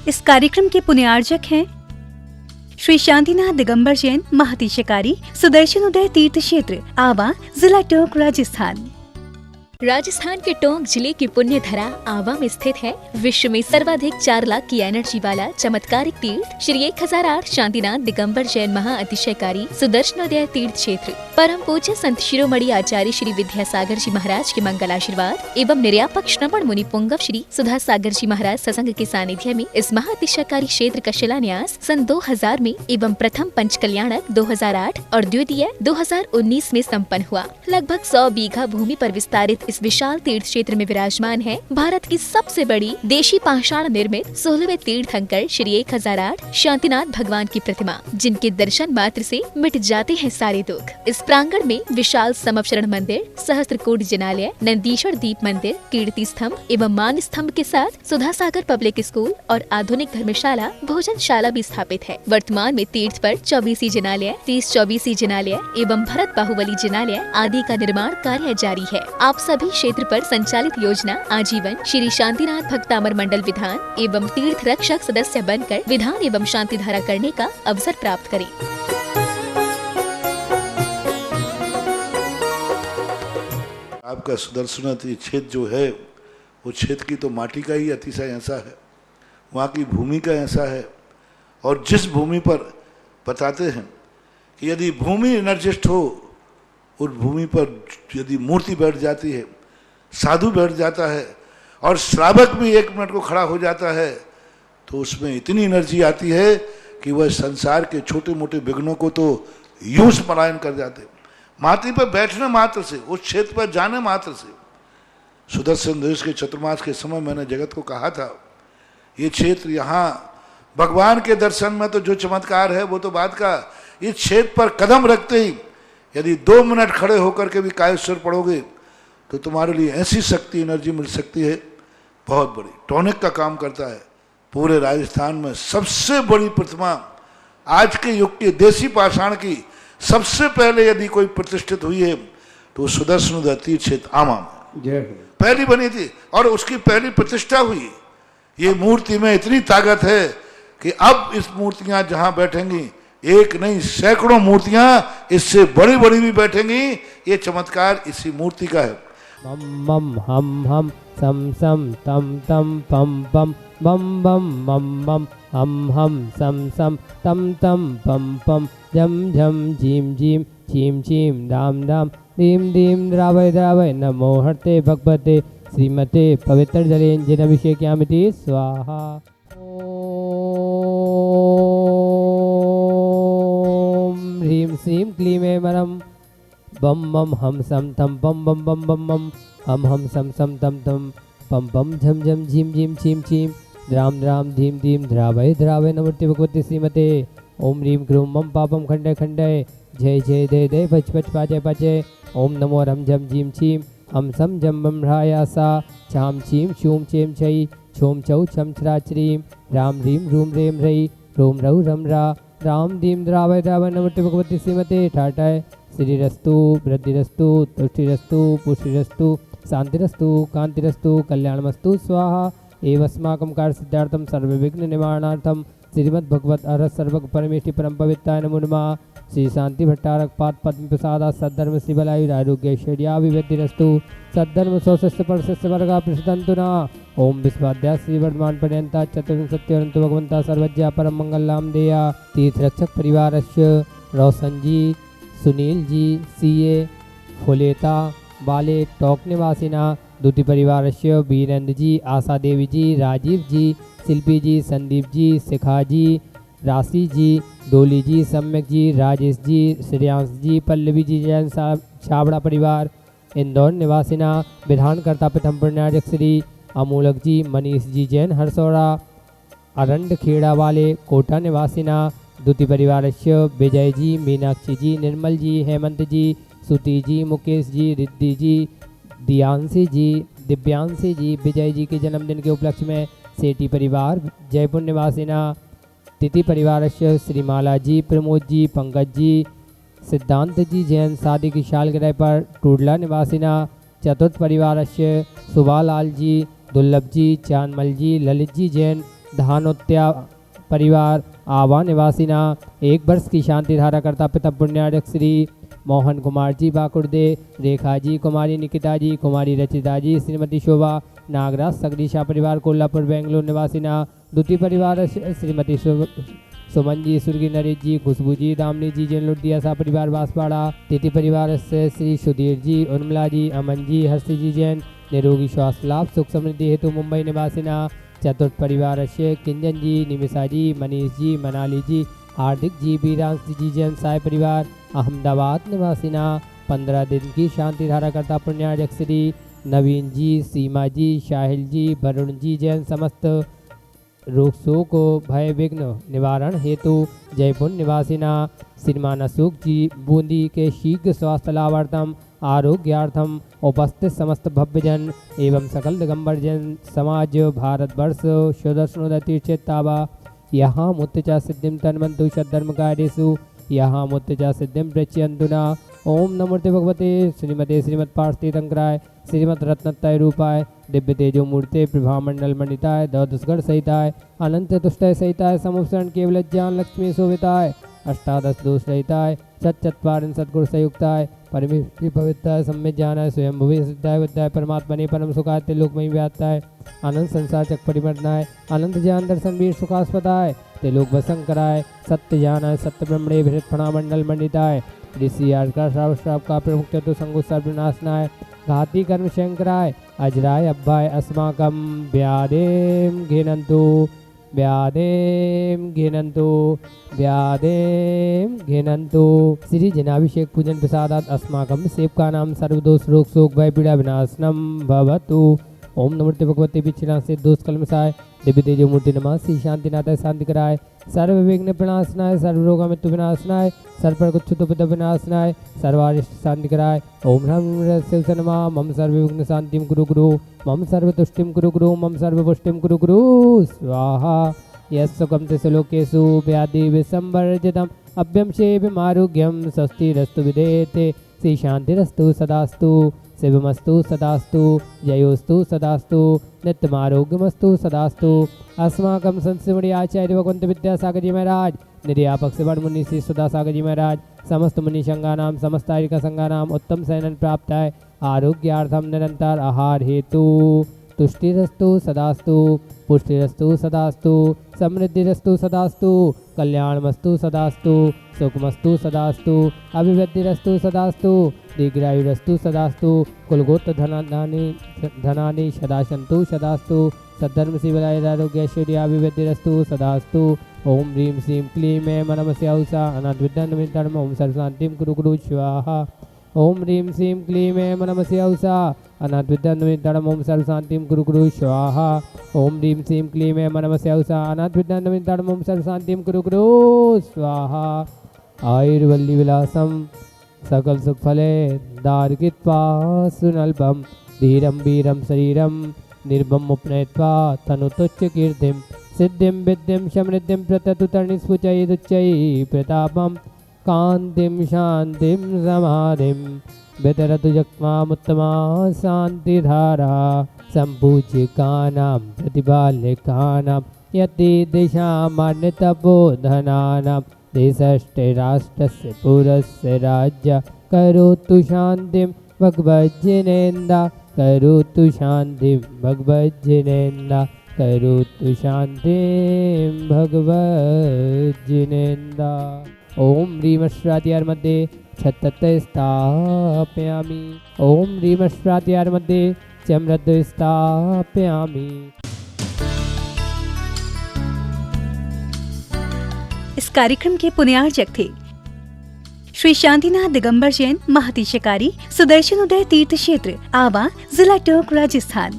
इस कार्यक्रम के पुण्यार्जक हैं श्री शांतिनाथ दिगंबर जैन महातिशकारी सुदर्शन उदय तीर्थ क्षेत्र आवा, जिला टोंक, राजस्थान। राजस्थान के टोंक जिले की पुण्य धरा आवा में स्थित है विश्व में सर्वाधिक 4 लाख की एनर्जी वाला चमत्कारिक तीर्थ श्री 1008 शांतिनाथ दिगंबर जैन महाअतिशयकारी सुदर्शनोदय तीर्थ क्षेत्र। परम पूज्य संत शिरोमणि आचार्य श्री विद्यासागर जी महाराज के मंगल आशीर्वाद एवं निर्यापक श्रमण मुनि पुंगव श्री सुधा सागर जी महाराज सत्संग के सानिध्य में इस महाअतिशयकारी क्षेत्र का शिलान्यास सन 2000 में एवं प्रथम पंचकल्याणक 2008 और द्वितीय 2019 में संपन्न हुआ। लगभग 100 बीघा भूमि पर विस्तारित इस विशाल तीर्थ क्षेत्र में विराजमान है भारत की सबसे बड़ी देशी पाषाण निर्मित 16वें तीर्थंकर श्री 1008 शांतिनाथ भगवान की प्रतिमा, जिनके दर्शन मात्र से मिट जाते हैं सारे दुख। इस प्रांगण में विशाल समवचरण मंदिर, सहस्त्रकूट जिनालय, नंदीश्वर दीप मंदिर, कीर्ति स्तंभ एवं मान स्तंभ के साथ सुधा सागर पब्लिक स्कूल और आधुनिक धर्मशाला, भोजनशाला भी स्थापित है। वर्तमान में तीर्थ पर 24 जिनालय, 30-24 जिनालय एवं भरत बाहुबली जिनालय आदि का निर्माण कार्य जारी है। आप सभी क्षेत्र पर संचालित योजना आजीवन श्री शांतिनाथ भक्तामर मंडल विधान एवं तीर्थ रक्षक सदस्य बनकर विधान एवं शांति धारा करने का अवसर प्राप्त करें। आपका सुदर्शनाथ ये क्षेत्र जो है वो क्षेत्र की तो माटी का ही अतिशय ऐसा है, वहाँ की भूमि का ऐसा है। और जिस भूमि पर बताते हैं कि यदि भूमि एनर्जिस्ट हो, उस भूमि पर यदि मूर्ति बैठ जाती है, साधु बैठ जाता है और श्रावक भी 1 मिनट को खड़ा हो जाता है, तो उसमें इतनी एनर्जी आती है कि वह संसार के छोटे मोटे विघ्नों को तो यूं स्मरण कर जाते। माटी पर बैठने मात्र से, उस क्षेत्र पर जाने मात्र से, सुदर्शन देश के चतुर्मास के समय मैंने जगत को कहा था, ये क्षेत्र यहाँ भगवान के दर्शन में तो जो चमत्कार है वो तो बात का, इस क्षेत्र पर कदम रखते ही यदि 2 मिनट खड़े होकर के भी कायेश्वर पढ़ोगे तो तुम्हारे लिए ऐसी शक्ति एनर्जी मिल सकती है बहुत बड़ी। टॉनिक का काम करता है। पूरे राजस्थान में सबसे बड़ी प्रतिमा आज के युग की देसी पाषाण की सबसे पहले यदि कोई प्रतिष्ठित हुई है तो सुदर्शन तीर्थ क्षेत्र आमा में पहली बनी थी और उसकी पहली प्रतिष्ठा हुई। ये मूर्ति में इतनी ताकत है कि अब इस मूर्तियां जहां बैठेंगी, एक नहीं सैकड़ों मूर्तियां इससे बड़ी बड़ी भी बैठेंगी। ये चमत्कार इसी मूर्ति का है। मम मम हम सम सम तम तम पम पम बम बम मम हम सम तम तम पम पम झम झम झीम झीम छीम छीम दाम दाम दीम दीम द्रावय द्रावय नमो हरते भगवते श्रीमते पवित्र जलेन अभिषेक्यामिति स्वाहा। ह्रीं श्रीं क्लीं ऐं मरं बम बम हम सम तम बम बम बम बम बम हम सम सम तम तम पम पम झम झम झीम झीम छीम छीम द्राम द्राम धीम धीम द्रावय द्रावय नमोते भगवते श्रीमते ओम ह्रीं क्रूं मम पापम खंडय खंडय जय जय दय दय पच पच पाचय पाचय ओम नमो रम झम झीम छीम हम सम जम बम ह्रायासा छाम छीम छूम चेम छई छोम चौ छम छरा छ्रीं राम ह्रीं रूम रेम रई रोम रऊ रम रा राम दीम द्रावय द्रावय नमोते भगवते श्रीमते ठाटाय श्रीरस्तु वृद्धिरस्तु तुष्टिरस्तु पुष्टिरस्तु शांतिरस्तु कांतिरस्तु कल्याणमस्तु स्वाहा। एवस्माकं कार्य सिद्धार्थम सर्वविघ्न निवारणार्थम श्रीमद्भगवत अर्हत सर्वग परमेष्टि परम पवित्राय नमो नमः। श्री शांति भट्टारक पाद पद्म प्रसादा सद्धर्म शिवलायु आरोग्य ऐश्वर्याभिवृद्धिरस्तु सद्धर्म स्वस्य परस्य वर्गा प्रसिद्धन्तु न। ओम विश्वाद्या श्री वर्धमान पर्यंता चतुर्विंशत्यवरन्तु भगवन्ता सर्वज्ञा परम मंगलाम देया। तीर्थ रक्षक परिवारस्य रोशन जी, सुनील जी, सीए फुलेता बाले टोंक निवासिना दूती परिवारस्य वीरेंद्र जी, आशा देवी जी, राजीव जी, शिल्पी जी, संदीप जी, शिखा जी, राशि जी, डोली जी, सम्यक जी, राजेश जी, श्रेयांश जी, पल्लवी जी, जैन छाबड़ा परिवार इंदौर निवासिना विधानकर्ता प्रथम पुण्यार्जक श्री अमूलक जी, मनीष जी जैन हरसौरा अरंड खेड़ा वाले कोटा निवासिना दूती परिवारस्य विजय जी, मीनाक्षी जी, निर्मल जी, हेमंत जी, सुती जी, मुकेश जी, रिद्धि जी, दियांशी जी, दिव्यांशी जी। विजय जी के जन्मदिन के उपलक्ष्य में सेठी परिवार जयपुर निवासिना तिथि परिवारस्य श्रीमाला जी, प्रमोद जी, पंकज जी, सिद्धांत जी जैन शादी की सालगिरह पर टूडला निवासिना चतुर्थ परिवारस्य सुभालाल जी, दुर्लभ जी, चांदमल जी, ललित जी जैन धानोत्या परिवार आवा निवासिना 1 वर्ष की शांति धारा करता पिता पुण्यार्जक श्री मोहन कुमार जी बाकुर्दे, रेखा जी, कुमारी निकिता जी, कुमारी रचिता जी, श्रीमती शोभा नागराज सगरीशा परिवार कोल्हापुर बेंगलुरु निवासिना द्वितीय परिवार श्रीमती सुमन जी, स्वर्गीय नरेश जी, खुशबू जी, दामनी जी, जैन लुटिया सा परिवार बांसवाड़ा, तृतीय परिवार से श्री सुधीर जी, उर्मिला जी, अमन जी, हर्षी जी जैन निरोगी स्वास्थ्य लाभ सुख समृद्धि हेतु मुंबई निवासिना। चतुर्थ परिवार से किंजन जी, निमिषा जी, मनीष जी, मनाली जी, हार्दिक जी, बीरांश जी जैन साय परिवार अहमदाबाद निवासिना। 15 दिन की शांति धारा करता पुण्यार्जक श्री नवीन जी, सीमा जी, शाहिल जी, वरुण जी जैन समस्त रोग शोक भय विघ्न निवारण हेतु जयपुर निवासिना। श्रीमान अशोक जी बूंदी के शीघ्र स्वास्थ्य लाभार्थम आरोग्यार्थम उपस्थित समस्त भव्यजन एवं सकल दिगंबर जन समाज भारतवर्ष सुदर्शनोदय तीर्थेत्तावा यहाँ मुत्तचा सिद्धिम तन्वन्तु सद्धर्म कार्येषु यहाँ मुत्तचा सिद्धिम प्रच्यन्तुना। ओम नमोते भगवते श्रीमते श्रीमद पार्थितंकराय श्रीमद रत्नत्रय रूपाय दिव्य तेजो मूर्ते प्रभामंडल मंडिताय द्वादशगण सहिताय अनंत तुष्टाय सहिताय समुपसरण केवल ज्ञान लक्ष्मी शोभिताय अष्टादश दोष रहिताय सच्चत्वारिन सद्गुण संयुक्ताय परमेश्वरी पवित्राय सम्यक ज्ञानाय स्वयं भुवि सिद्धाय विद्याय परमात्मने परम सुखाय त्रिलोकमयी व्याप्ताय अनंत संसार चक परिमर्दनाय अनंत ज्ञान दर्शन वीर सुखास्पदाय त्रिलोक वसंकराय सत्य ज्ञानाय सत्य ब्रह्मणे भृत फणामंडल मंडिताय ऋषि आर्का श्राव श्राव का प्रमुख चतु संगु सर्वनाशनाय घाती कर्म शंकराय अजराय अब्बाय अस्माकम व्यादेम घिनंतु व्यादेम घिनंतु व्यादेम घिनंतु। श्री जनाभिषेक पूजन प्रसादात अस्माकम सेवका नाम सर्वदोष रोग शोक भय पीड़ा विनाशनम भवतु। ओम नमोते भगवते पिछड़ा से दोष कलमसाय दिव्य तेजो मूर्ति नमः श्री शांतिनाथाय शांति कराय सर्व विघ्न प्रणाशनाय सर्व रोग मृत्यु विनाशनाय सर्व पर कुछ उपद विनाशनाय सर्वारिष्ट शांति कराय। ओम ह्रां शिव नमः मम सर्व विघ्न शांतिम कुरु गुरु मम सर्व तुष्टिम कुरु गुरु मम सर्व पुष्टिम कुरु गुरु स्वाहा। यस्सुकं त्रिलोकेषु व्याधि विसंवर्जितम् अभ्यंशेभिमारोग्यं स्वस्तिरस्तु विधेते श्री शांतिरस्तु सदास्तु शिवमस्तु सदास्तु जयोस्तु सदास्तु नित्यमारोग्यमस्तु सदास्तु। अस्माकं संस्मरणीय आचार्य भगवंत विद्यासागर जी महाराज निर्यापक श्रवण मुनि श्री सुधासागर जी महाराज समस्त मुनि संघानाम समस्त आर्यिका संघानाम उत्तम शयनन प्राप्ताय आरोग्यार्थम निरंतर आहार हेतु तुष्टिरस्तु सदास्तु पुष्टिरस्तु सदास्तु समृद्धिरस्तु सदास्तु कल्याणमस्तु सदास्तु सुखमस्तु सदास्तु अभिवृद्धिरस्तु सदास्तु दीर्घायुरस्तु सदास्तु कुलगोत्र धनानि सदा सन्तु सदास्तु सद्धर्म शिवरायरारोग्यैश्वर्याभिवृद्धिरस्तु सदास्तु। ओम ह्रीं श्रीं क्लीं ऐं नमस्य औषा अनाद्विद्यान्वितर्म ओम सर्वशान्तिं कुरु गुरु स्वाहा। ओम ह्रीं श्रीं क्लीं ऐं नमस्य औषा अनाद्विद्यान्वितर्म ओम सर्वशान्तिं कुरु गुरु स्वाहा। ओम ह्रीं श्रीं क्लीं ऐं नमस्य औषा अनाद्विद्यान्वितर्म ओम सर्वशान्तिं कुरु गुरु स्वाहा। आयुर्वल्ली विलासम सकल सुख फले दार्गित्वा सुनल्पम धीरम वीरम शरीरम निर्भम उपनयत्वा तनुतुच्च कीर्तिम सिद्धिम विद्धिम समृद्धिम प्रततुतर्णिस्फुचैदुच्चैः प्रतापम कांतिम शांतिम समाधिम वितरतु जक्मामुत्तमा शांतिधारा संपूज्यकानां प्रतिपाल्यकानां यति दिशामान्यतपोधनानां देशस्ते राष्ट्रस्य पुरस्य राज्य करोतु शान्तिं भगवज्जिनेन्द्र करोतु शान्तिं भगवज्जिनेन्द्र करोतु शान्तिं भगवज्जिनेन्द्र। ओम ह्रीमश्रात्यार मध्ये छत्तत्त स्थापयामि ओम ह्रीमश्रात्यार मध्ये चमरद्द स्थापयामि। इस कार्यक्रम के पुण्यार्जक थे श्री शांतिनाथ दिगंबर जैन महातिशकारी सुदर्शन उदय तीर्थ क्षेत्र आवा जिला टोंक राजस्थान।